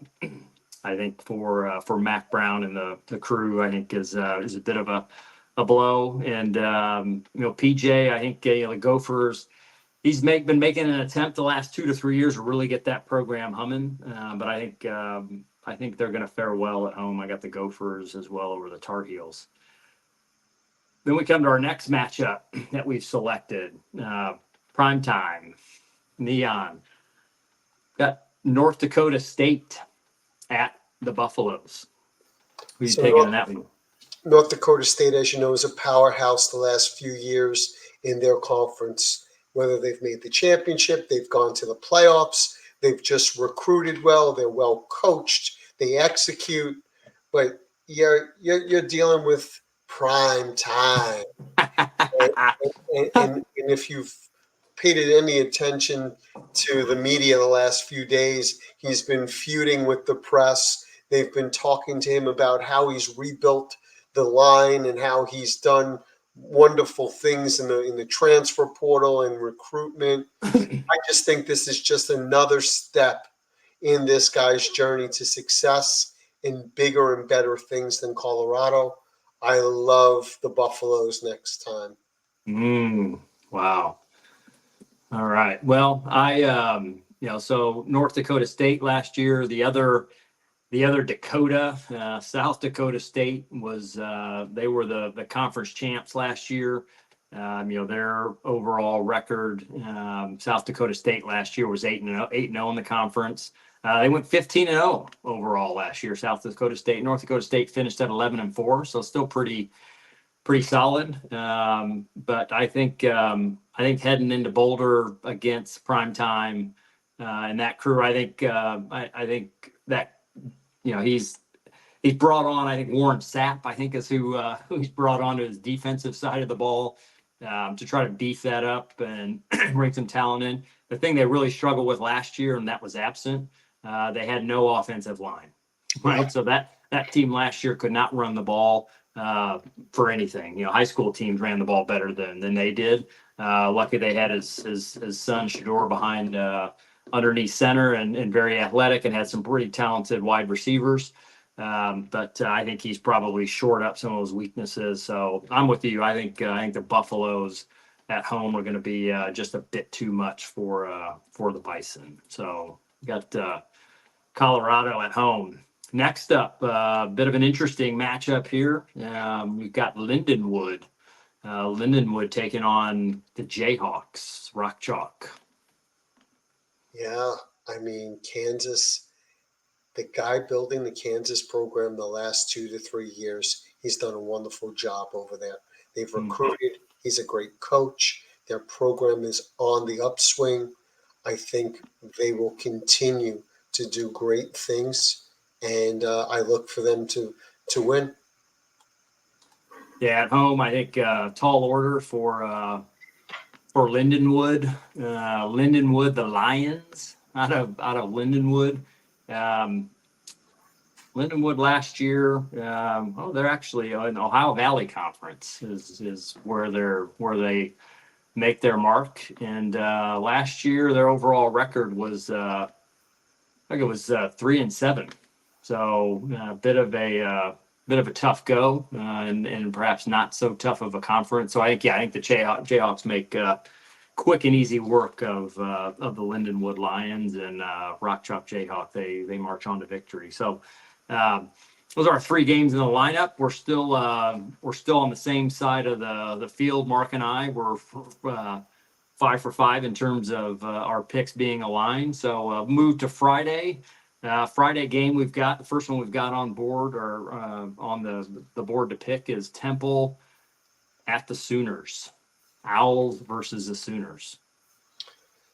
think for Mac Brown and the crew, I think is a bit of a blow. And PJ, I think the Gophers, he's been making an attempt the last 2 to 3 years to really get that program humming, but I think they're going to fare well at home. I got the Gophers as well over the Tar Heels. Then we come to our next matchup that we've selected. Primetime, Neon. Got North Dakota State at the Buffaloes. Who are you taking in that one?
North Dakota State, as you know, is a powerhouse the last few years in their conference. Whether they've made the championship, they've gone to the playoffs, they've just recruited well, they're well coached, they execute, but you're dealing with prime time. and if you've paid any attention to the media the last few days, he's been feuding with the press. They've been talking to him about how he's rebuilt the line and how he's done wonderful things in the transfer portal and recruitment. I just think this is just another step in this guy's journey to success in bigger and better things than Colorado. I love the Buffaloes next time.
Wow. All right. Well, so North Dakota State last year, the other Dakota, South Dakota State was, they were the conference champs last year. Their overall record, South Dakota State last year was 8-0 in the conference. They went 15-0 overall last year, South Dakota State. North Dakota State finished at 11-4, so still pretty pretty solid. But I think heading into Boulder against Primetime and that crew, I think that he's brought on, I think Warren Sapp, I think is who he's brought on to his defensive side of the ball to try to beef that up and bring some talent in. The thing they really struggled with last year, and that was absent, they had no offensive line, right?
Yep.
So that team last year could not run the ball for anything. High school teams ran the ball better than they did. Lucky they had his son Shador behind underneath center and very athletic and had some pretty talented wide receivers. But I think he's probably shored up some of those weaknesses. So I'm with you. I think the Buffaloes at home are going to be just a bit too much for the Bison. So we got Colorado at home. Next up, a bit of an interesting matchup here. We've got Lindenwood. Lindenwood taking on the Jayhawks, Rock Chalk.
Yeah, I mean, Kansas, the guy building the Kansas program the last 2 to 3 years, he's done a wonderful job over there. They've recruited. He's a great coach. Their program is on the upswing. I think they will continue to do great things, and I look for them to win.
Yeah, at home, I think tall order for Lindenwood. Lindenwood, the Lions out of Lindenwood. Lindenwood last year. They're actually in Ohio Valley Conference is where they make their mark. And last year, their overall record was I think it was 3-7. So a bit of a tough go, and perhaps not so tough of a conference. So I think the Jayhawks make quick and easy work of the Lindenwood Lions, and Rock Chalk Jayhawk. They march on to victory. So those are our 3 games in the lineup. We're still on the same side of the field. Mark and I were 5 for 5 in terms of our picks being aligned. So move to Friday. Friday game we've got, the first one we've got on board or on the board to pick is Temple at the Sooners. Owls versus the Sooners.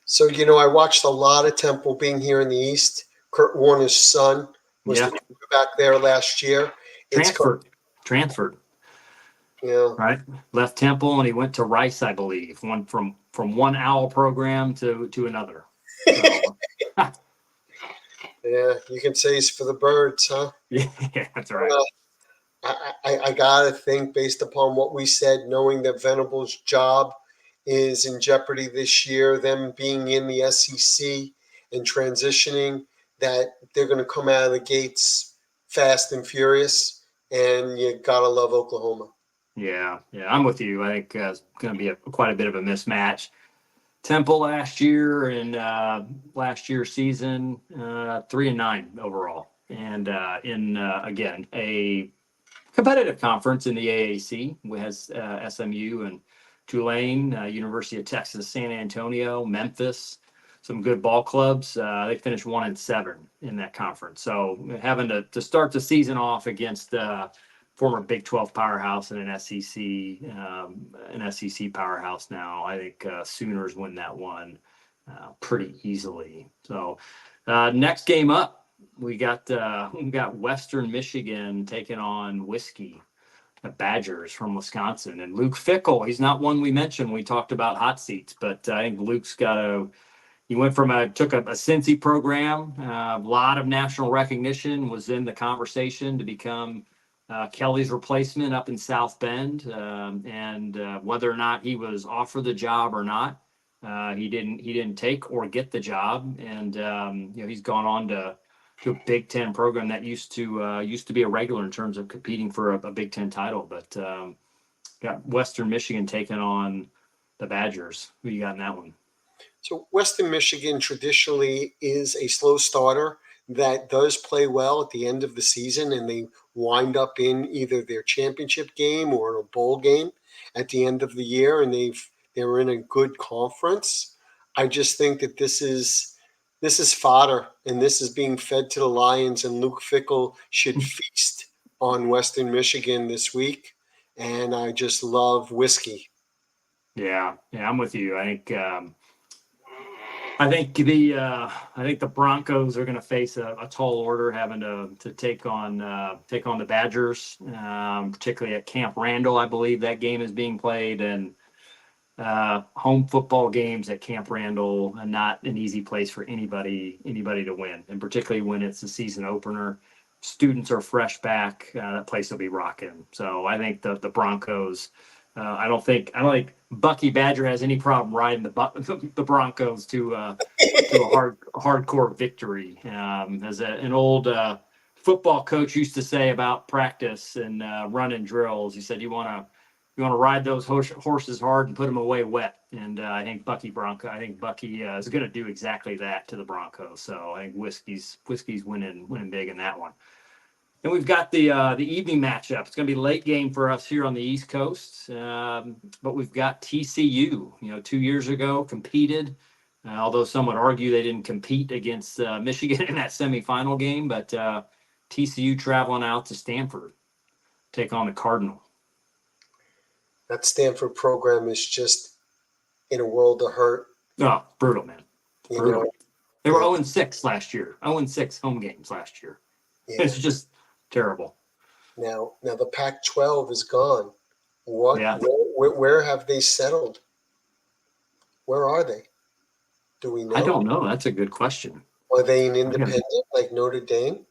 So, I watched a lot of Temple being here in the East. Kurt Warner's son was the quarterback there last year.
Transferred.
Yeah.
Right. Left Temple and he went to Rice, I believe. One from one Owl program to another. So,
yeah, you can say he's for the birds, huh?
Yeah, that's right.
I gotta think, based upon what we said, knowing that Venable's job is in jeopardy this year, them being in the SEC and transitioning, that they're going to come out of the gates fast and furious, and you gotta love Oklahoma.
Yeah, I'm with you. I think it's going to be quite a bit of a mismatch. Temple last year and last year's season, 3-9 overall, and in again a competitive conference in the AAC, which has SMU and Tulane, University of Texas, San Antonio, Memphis, some good ball clubs. They finished 1-7 in that conference. So having to start the season off against former Big 12 powerhouse and an SEC powerhouse now, I think Sooners win that one pretty easily. So next game up, we got Western Michigan taking on Whiskey, the Badgers from Wisconsin, and Luke Fickell. He's not one we mentioned when we talked about hot seats, but I think Luke's he went from took a Sensei program, a lot of national recognition, was in the conversation to become Kelly's replacement up in South Bend, and whether or not he was offered the job or not, he didn't take or get the job, and he's gone on to a Big Ten program that used to be a regular in terms of competing for a Big Ten title, but got Western Michigan taking on the Badgers. Who you got in that one?
So Western Michigan traditionally is a slow starter that does play well at the end of the season, and they wind up in either their championship game or in a bowl game at the end of the year, and they're in a good conference. I just think that this is fodder, and this is being fed to the Lions, and Luke Fickell should feast on Western Michigan this week. and I just love whiskey.
Yeah, I'm with you. I think the Broncos are going to face a tall order, having to take on the Badgers, particularly at Camp Randall. I believe that game is being played, and home football games at Camp Randall are not an easy place for anybody to win, and particularly when it's a season opener. Students are fresh back. That place will be rocking. So I think the Broncos. I don't think Bucky Badger has any problem riding the Broncos to a hardcore victory. As an old football coach used to say about practice and running drills, he said you want to ride those horses hard and put them away wet. And I think Bucky is going to do exactly that to the Broncos. So I think whiskey's winning big in that one. And we've got the evening matchup. It's going to be a late game for us here on the East Coast, but we've got TCU. 2 years ago competed, although some would argue they didn't compete against Michigan in that semifinal game. But TCU traveling out to Stanford, take on the Cardinal.
That Stanford program is just in a world of hurt.
Oh, brutal, man. Brutal.
You know,
They were 0-6 last year. 0-6 home games last year.
yeah.
It's just terrible.
Now the Pac-12 is gone. What?
Yeah.
Where have they settled? Where are they? Do we know?
I don't know. That's a good question.
Are they an independent like Notre Dame?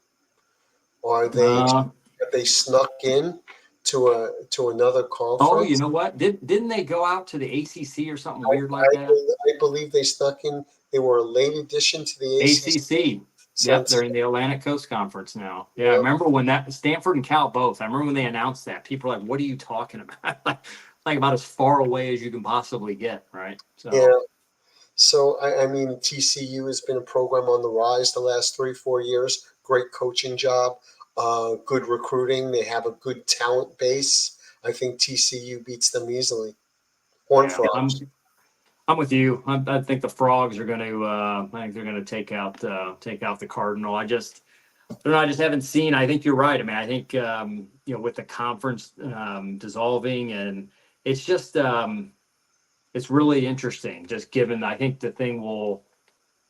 Or are they have they snuck in to another conference?
Oh, you know what? Didn't they go out to the ACC or something weird like that?
I believe they snuck in. They were a late addition to the
ACC. Yep, they're in the Atlantic Coast Conference now. Yeah, I remember when that Stanford and Cal both. I remember when they announced that. People were like, "What are you talking about?" like about as far away as you can possibly get, right? So
yeah. So I mean, TCU has been a program on the rise the last 3-4 years. Great coaching job, good recruiting. They have a good talent base. I think TCU beats them easily. Horned Frogs.
I'm with you. I think the Frogs are going to. I think they're going to take out the Cardinal. I just haven't seen. I think you're right. I mean, I think with the conference dissolving, and it's just it's really interesting. Just given, I think the thing will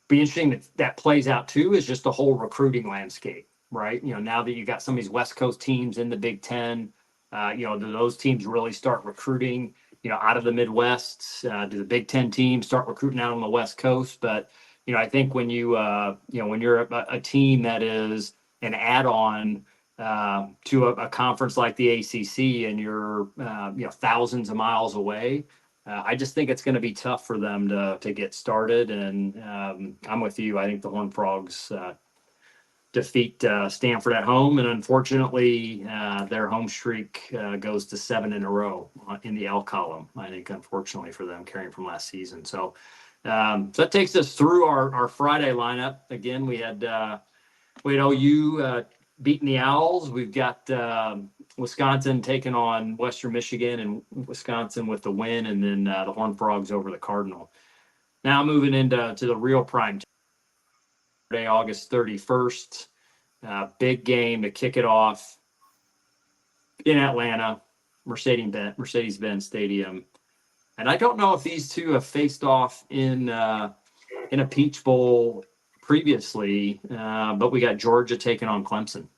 be interesting that plays out too is just the whole recruiting landscape, right? Now that you got some of these West Coast teams in the Big Ten, do those teams really start recruiting? Out of the Midwest, do the Big Ten teams start recruiting out on the West Coast? But, I think when when you're a team that is an add-on to a conference like the ACC and you're, thousands of miles away, I just think it's going to be tough for them to get started. And I'm with you. I think the Horned Frogs defeat Stanford at home, and unfortunately, their home streak goes to 7 in a row in the L column. I think, unfortunately for them, carrying from last season. So that takes us through our Friday lineup. Again, we had OU beating the Owls. We've got Wisconsin taking on Western Michigan, and Wisconsin with the win, and then the Horned Frogs over the Cardinal. Now moving into the real prime time. August 31st, big game to kick it off in Atlanta, Mercedes-Benz Stadium. And I don't know if these two have faced off in a Peach Bowl previously, but we got Georgia taking on Clemson.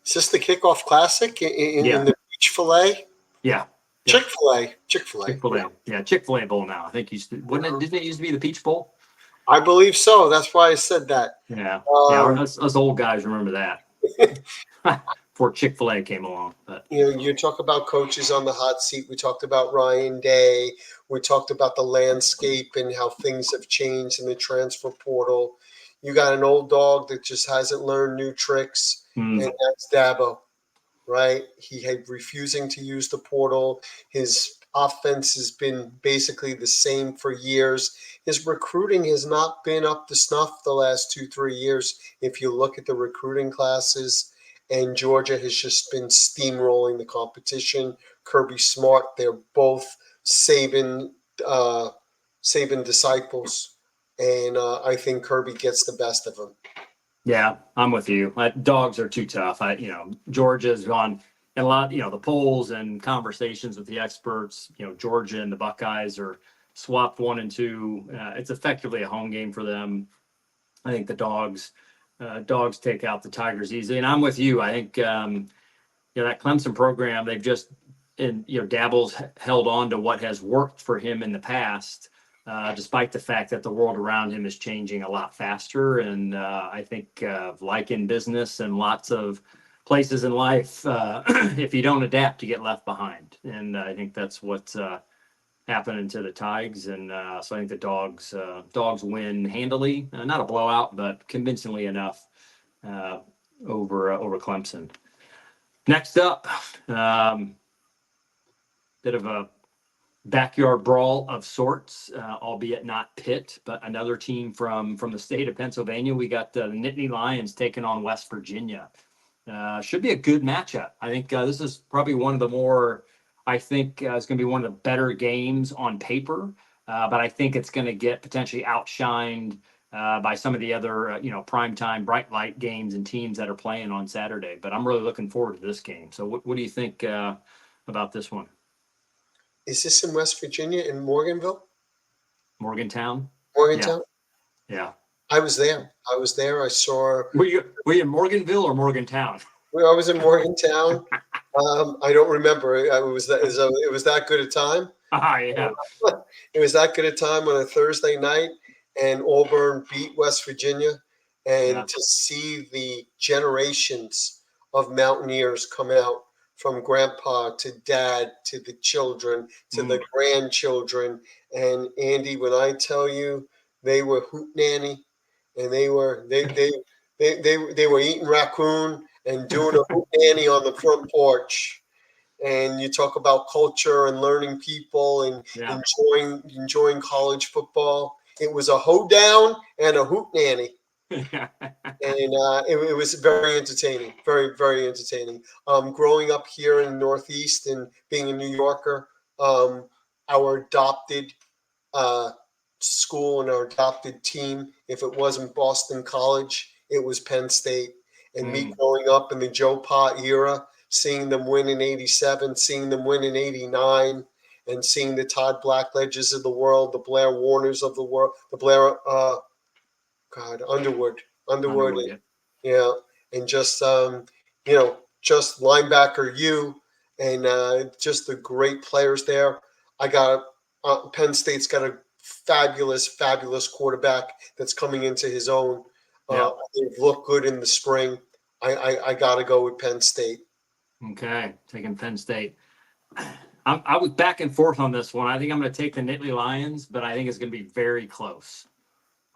Is this the kickoff classic in the Beach Filet?
Yeah.
Chick-fil-A.
Yeah, Chick-fil-A Bowl now. I think didn't it used to be the Peach Bowl?
I believe so. That's why I said that.
Yeah. Us old guys remember that. Before Chick-fil-A came along. But
you talk about coaches on the hot seat. We talked about Ryan Day. We talked about the landscape and how things have changed in the transfer portal. You got an old dog that just hasn't learned new tricks, and that's Dabo, right? He had refusing to use the portal. His offense has been basically the same for years. His recruiting has not been up to snuff the last 2-3 years. If you look at the recruiting classes, and Georgia has just been steamrolling the competition. Kirby Smart, they're both Saban disciples, and I think Kirby gets the best of them.
Yeah, I'm with you. Dogs are too tough. Georgia's gone. and a lot, the polls and conversations with the experts, Georgia and the Buckeyes are swapped 1 and 2. It's effectively a home game for them. I think the dogs take out the Tigers easily. And I'm with you. I think, that Clemson program, they've just, Dabble's held on to what has worked for him in the past, despite the fact that the world around him is changing a lot faster. And I think, like in business and lots of places in life, if you don't adapt, you get left behind. And I think that's what's happening to the Tigers. And so I think the dogs win handily, not a blowout, but convincingly enough over Clemson. Next up, bit of a backyard brawl of sorts, albeit not Pitt, but another team from the state of Pennsylvania. We got the Nittany Lions taking on West Virginia. Should be a good matchup. I think this is probably one of the more, it's going to be one of the better games on paper, but I think it's going to get potentially outshined by some of the other, primetime bright light games and teams that are playing on Saturday. But I'm really looking forward to this game. So what do you think about this one?
Is this in West Virginia, in Morganville?
Morgantown?
Morgantown?
Yeah.
I was there. I saw.
Were you in Morganville or Morgantown?
I was in Morgantown. I don't remember. It was that good a time.
Yeah.
It was that good a time on a Thursday night, and Auburn beat West Virginia. And to see the generations of Mountaineers come out, from grandpa to dad to the children to the grandchildren. And Andy, when I tell you they were hoot nanny, and they were eating raccoon and doing a hoot nanny on the front porch. And you talk about culture and learning people and enjoying college football. It was a hoedown and a hoot nanny. And it was very entertaining, very, very entertaining. Growing up here in the Northeast and being a New Yorker, our adopted school and our adopted team, if it wasn't Boston College, it was Penn State. And me growing up in the Joe Pa era, seeing them win in '87, seeing them win in '89, and seeing the Todd Blackledges of the world, the Blair Warners of the world, the Blair Underwood, and just just linebacker and just the great players there. I got Penn State's got a fabulous quarterback that's coming into his own. They've looked good in the spring. I got to go with Penn State.
Okay, taking Penn State. I was back and forth on this one. I think I'm going to take the Nittany Lions, but I think it's going to be very close.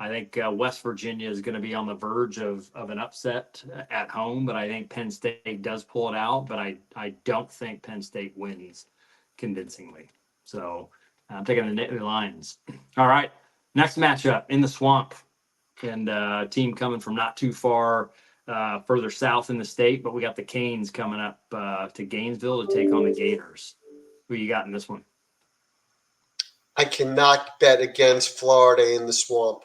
I think West Virginia is going to be on the verge of an upset at home, but I think Penn State does pull it out, but I don't think Penn State wins convincingly. So I'm taking the Nittany Lions. All right, next matchup in the Swamp, and a team coming from not too far further south in the state, but we got the Canes coming up to Gainesville to take on the Gators. Who you got in this one?
I cannot bet against Florida in the Swamp.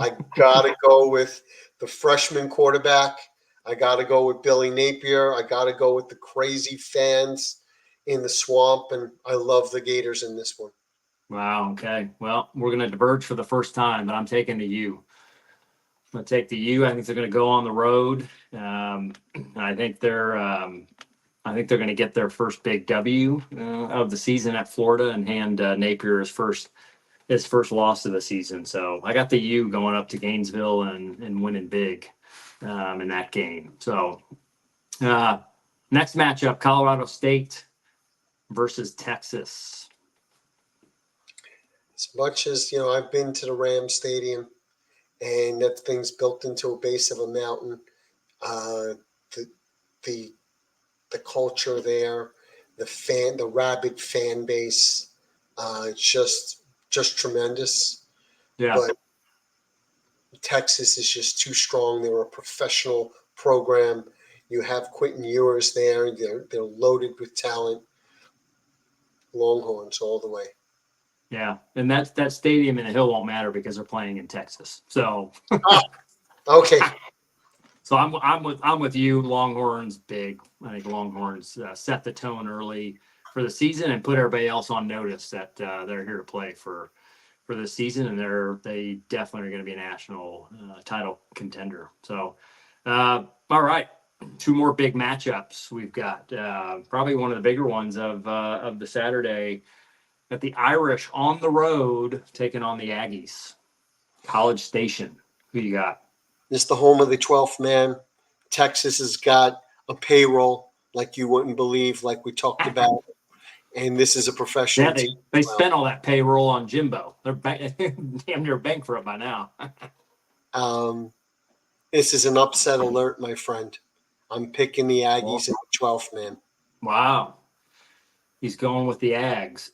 I got to go with the freshman quarterback. I got to go with Billy Napier. I got to go with the crazy fans in the Swamp, and I love the Gators in this one.
Wow, okay. Well, we're going to diverge for the first time, but I'm taking the U. I'm going to take the U. I think they're going to go on the road. I think they're going to get their first big W of the season at Florida and hand Napier his first loss of the season. So I got the U going up to Gainesville and winning big in that game. So next matchup, Colorado State versus Texas.
As much as, I've been to the Rams Stadium, and that thing's built into a base of a mountain. The culture there, the rabid fan base, it's just tremendous.
Yeah.
But Texas is just too strong. They're a professional program. You have Quentin Ewers there. They're loaded with talent. Longhorns all the way.
Yeah, and that stadium in the Hill won't matter because they're playing in Texas. So
okay.
So I'm with you. Longhorns big. I think Longhorns set the tone early for the season and put everybody else on notice that they're here to play for this season, and they definitely are going to be a national title contender. So, all right, two more big matchups we've got. Probably one of the bigger ones of the Saturday. Got the Irish on the road taking on the Aggies. College Station. Who you got?
This is the home of the 12th man. Texas has got a payroll like you wouldn't believe, like we talked about. And this is a professional
Yeah,
team.
they spent all that payroll on Jimbo. They're damn near bankrupt by now.
This is an upset alert, my friend. I'm picking the Aggies in the 12th man.
Wow. He's going with the Ags.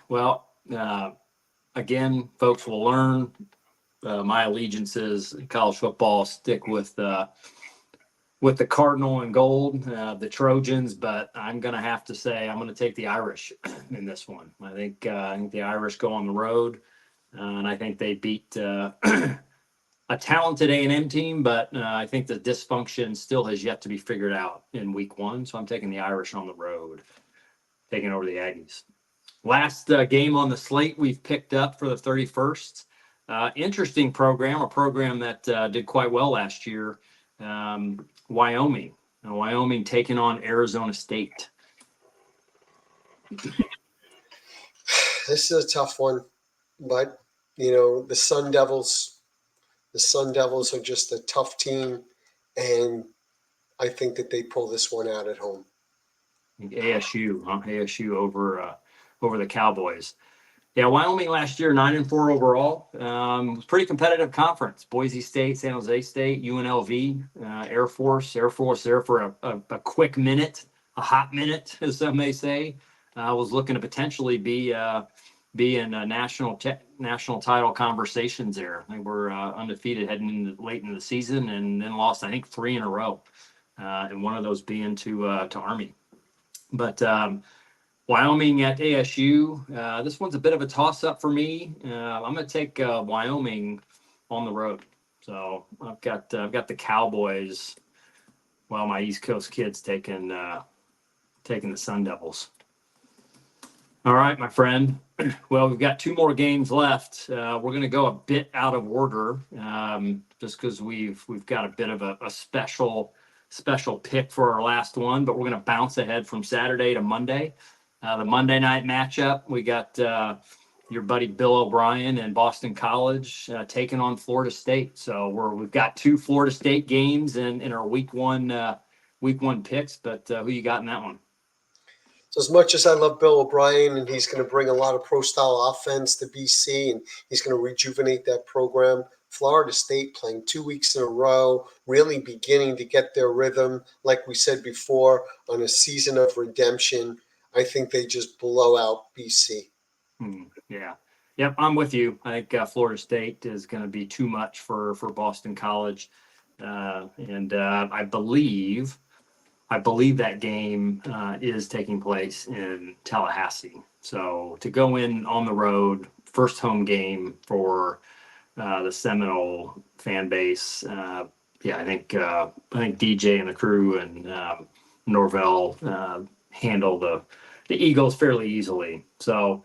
Well, again, folks will learn my allegiances in college football stick with the Cardinal and gold, the Trojans, but I'm going to have to say I'm going to take the Irish in this one. I think the Irish go on the road, and I think they beat a talented A&M team, but I think the dysfunction still has yet to be figured out in week one. So I'm taking the Irish on the road, taking over the Aggies. Last game on the slate we've picked up for the 31st. Interesting program, a program that did quite well last year. Wyoming. Wyoming taking on Arizona State.
This is a tough one, but the Sun Devils are just a tough team, and I think that they pull this one out at home.
ASU, ASU over the Cowboys. Yeah, Wyoming last year 9-4 overall. Was pretty competitive conference. Boise State, San Jose State, UNLV, Air Force there for a quick minute, a hot minute, as some may say. Was looking to potentially be in national title conversations there. They were undefeated heading late in the season, and then lost I think 3 in a row, and one of those being to Army. But Wyoming at ASU. This one's a bit of a toss-up for me. I'm going to take Wyoming on the road. So I've got the Cowboys, while my East Coast kids taking the Sun Devils. All right, my friend. Well, we've got 2 more games left. We're going to go a bit out of order, just because we've got a bit of a special pick for our last one. But we're going to bounce ahead from Saturday to Monday. The Monday night matchup, we got your buddy Bill O'Brien and Boston College taking on Florida State. So we've got 2 Florida State games in our week one picks. But who you got in that one?
So as much as I love Bill O'Brien, and he's going to bring a lot of pro-style offense to BC, and he's going to rejuvenate that program, Florida State playing 2 weeks in a row, really beginning to get their rhythm, like we said before, on a season of redemption. I think they just blow out BC.
Yeah. Yep, I'm with you. I think Florida State is going to be too much for Boston College. And I believe that game is taking place in Tallahassee. So to go in on the road, first home game for the Seminole fan base. I think DJ and the crew and Norvell handle the Eagles fairly easily. So,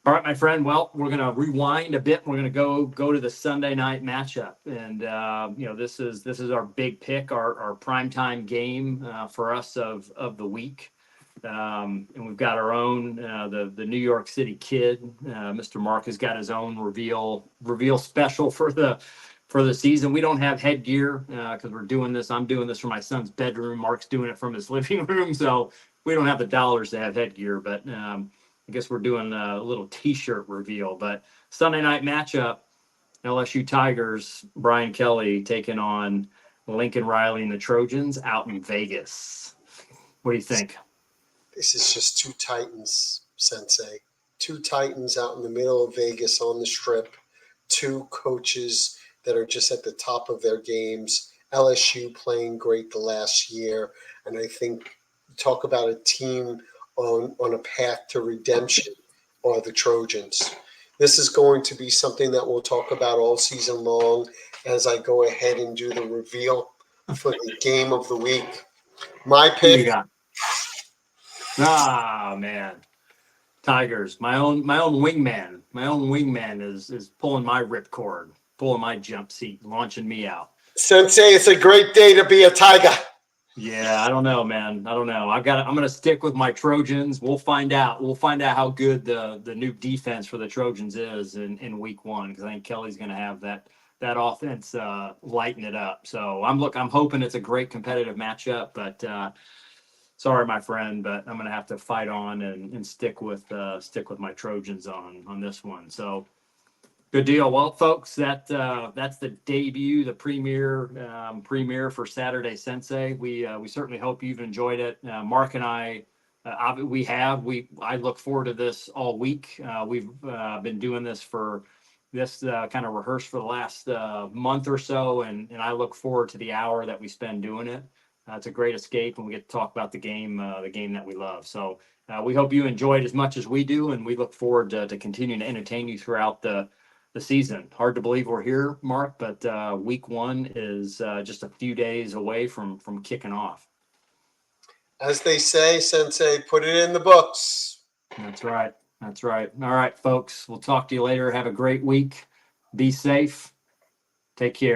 all right, my friend. Well, we're going to rewind a bit. We're going to go to the Sunday night matchup, and this is our big pick, our primetime game for us of the week. And we've got our own the New York City Kid. Mr. Mark has got his own reveal special for the season. We don't have headgear because we're doing this. I'm doing this from my son's bedroom. Mark's doing it from his living room, so we don't have the dollars to have headgear. But I guess we're doing a little T-shirt reveal. But Sunday night matchup: LSU Tigers, Brian Kelly taking on Lincoln Riley and the Trojans out in Vegas. What do you think?
This is just 2 Titans, Sensei. 2 Titans out in the middle of Vegas on the Strip. 2 coaches that are just at the top of their games. LSU playing great the last year. And I think talk about a team on a path to redemption are the Trojans. This is going to be something that we'll talk about all season long as I go ahead and do the reveal. for the game of the week. My
Who you
pick,
got? Ah, man. Tigers. My own wingman is pulling my ripcord, pulling my jump seat, launching me out.
Sensei, it's a great day to be a Tiger.
Yeah, I don't know, man. I don't know. I'm gonna stick with my Trojans. We'll find out. We'll find out how good the new defense for the Trojans is in week one, because I think Kelly's gonna have that offense lighten it up. So I'm hoping it's a great competitive matchup, but sorry, my friend, but I'm gonna have to fight on and stick with my Trojans on this one. So good deal. Well, folks, that's the debut, the premiere for Saturday Sensei. We certainly hope you've enjoyed it. Mark and I, I look forward to this all week. We've been doing this for this kind of rehearse for the last month or so, and I look forward to the hour that we spend doing it. It's a great escape, and we get to talk about the game that we love. So we hope you enjoyed as much as we do, and we look forward to continuing to entertain you throughout the season. Hard to believe we're here, Mark, but week one is just a few days away from kicking off.
As they say, Sensei, put it in the books.
That's right. That's right. All right, folks. We'll talk to you later. Have a great week. Be safe. Take care.